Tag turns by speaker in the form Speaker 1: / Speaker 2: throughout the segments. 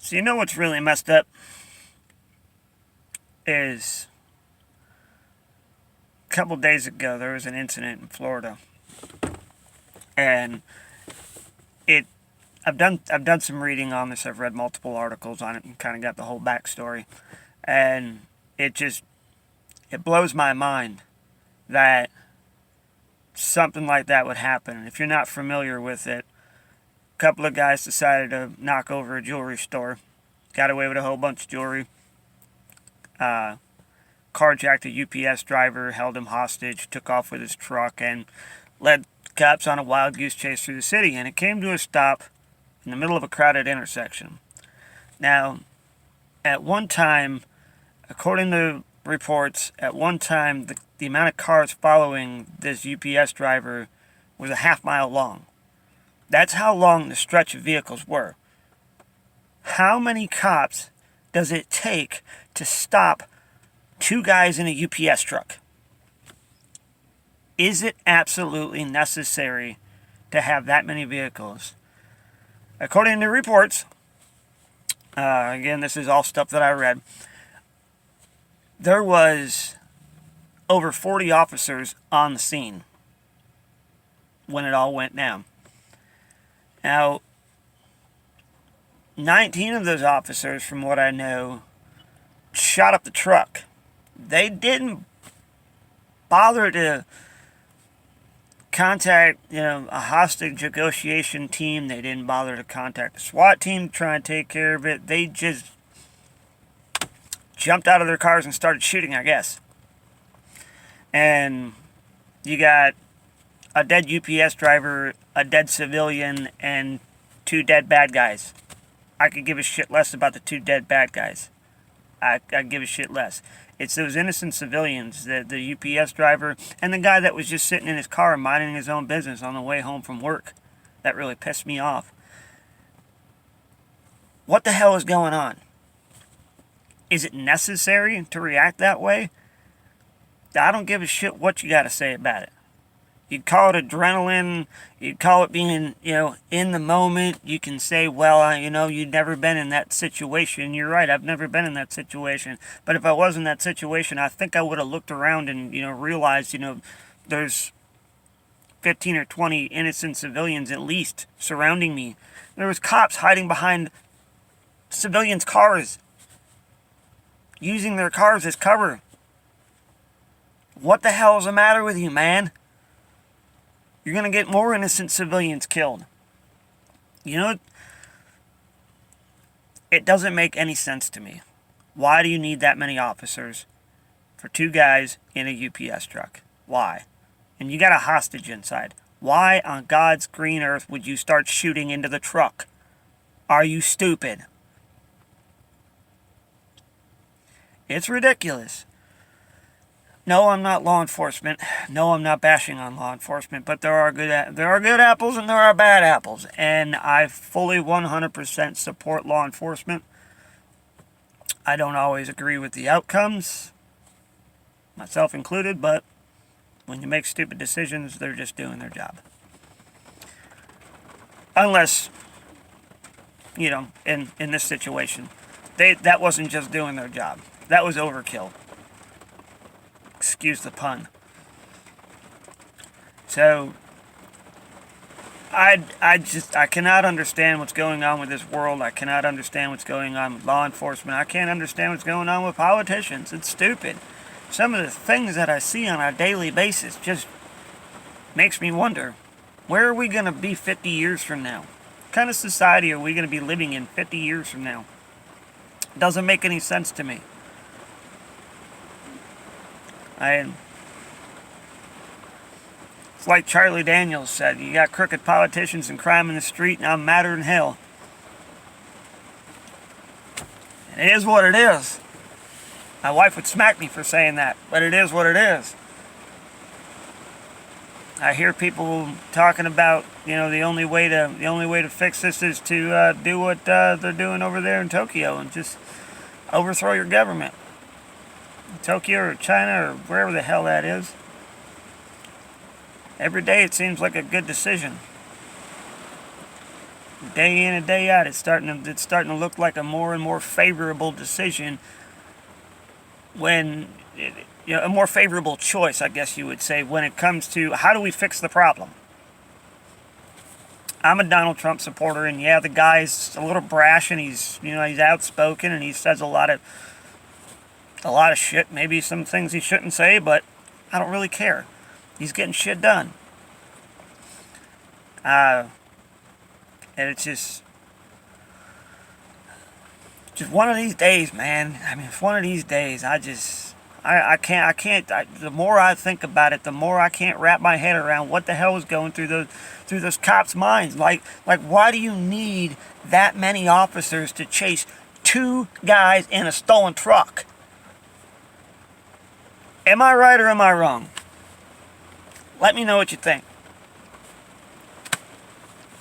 Speaker 1: So you know what's really messed up is a couple days ago there was an incident in Florida, and it I've done some reading on this. I've read multiple articles on it and kind of got the whole backstory, and it blows my mind that something like that would happen. If you're not familiar with it, a couple of guys decided to knock over a jewelry store, got away with a whole bunch of jewelry, carjacked a UPS driver, held him hostage, took off with his truck, and led cops on a wild goose chase through the city. And it came to a stop in the middle of a crowded intersection. Now, at one time, according to reports, at one time the amount of cars following this UPS driver was a half-mile long. That's how long the stretch of vehicles were. How many cops does it take to stop two guys in a UPS truck? Is it absolutely necessary to have that many vehicles? According to reports, again, this is all stuff that I read, there was over 40 officers on the scene when it all went down. Now, 19 of those officers, from what I know, shot up the truck. They didn't bother to contact, a hostage negotiation team. They didn't bother to contact the SWAT team to try and take care of it. They just jumped out of their cars and started shooting, I guess. And you got a dead UPS driver, a dead civilian, and two dead bad guys. I could give a shit less about the two dead bad guys. I'd give a shit less. It's those innocent civilians, the UPS driver, and the guy that was just sitting in his car minding his own business on the way home from work. That really pissed me off. What the hell is going on? Is it necessary to react that way? I don't give a shit what you got to say about it. You'd call it adrenaline. You'd call it being, in the moment. You can say, well, you've never been in that situation. You're right, I've never been in that situation. But if I was in that situation, I think I would have looked around and, realized, there's 15 or 20 innocent civilians at least surrounding me. There was cops hiding behind civilians' cars, using their cars as cover. What the hell is the matter with you, man? You're going to get more innocent civilians killed. It doesn't make any sense to me. Why do you need that many officers for two guys in a UPS truck? Why? And you got a hostage inside. Why on God's green earth would you start shooting into the truck? Are you stupid? It's ridiculous. No, I'm not law enforcement. No, I'm not bashing on law enforcement. But there are good apples and there are bad apples. And I fully 100% support law enforcement. I don't always agree with the outcomes, myself included. But when you make stupid decisions, they're just doing their job. Unless, in this situation, that wasn't just doing their job. That was overkill. Excuse the pun. So, I cannot understand what's going on with this world. I cannot understand what's going on with law enforcement. I can't understand what's going on with politicians. It's stupid. Some of the things that I see on a daily basis just makes me wonder, where are we going to be 50 years from now? What kind of society are we going to be living in 50 years from now? It doesn't make any sense to me. It's like Charlie Daniels said, you got crooked politicians and crime in the street, and I'm madder than hell. And it is what it is. My wife would smack me for saying that, but it is what it is. I hear people talking about, the only way to fix this is to do what they're doing over there in Tokyo and just overthrow your government. Tokyo or China or wherever the hell that is. Every day it seems like a good decision. day in and day out, it's starting to look like a more and more favorable decision when a more favorable choice, I guess you would say, when it comes to how do we fix the problem. I'm a Donald Trump supporter, and yeah, the guy's a little brash, and he's outspoken, and he says a lot of shit. Maybe some things he shouldn't say, but I don't really care. He's getting shit done. And it's just one of these days, man. I mean, it's one of these days. I can't. The more I think about it, the more I can't wrap my head around what the hell is going through those cops' minds. Like, why do you need that many officers to chase two guys in a stolen truck? Am I right or am I wrong? Let me know what you think.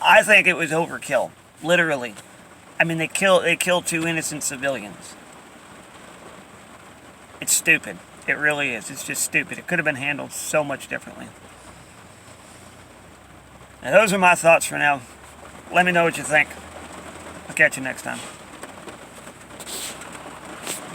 Speaker 1: I think it was overkill, literally. I mean, they killed two innocent civilians. It's stupid. It really is. It's just stupid. It could have been handled so much differently. Now, those are my thoughts for now. Let me know what you think. I'll catch you next time.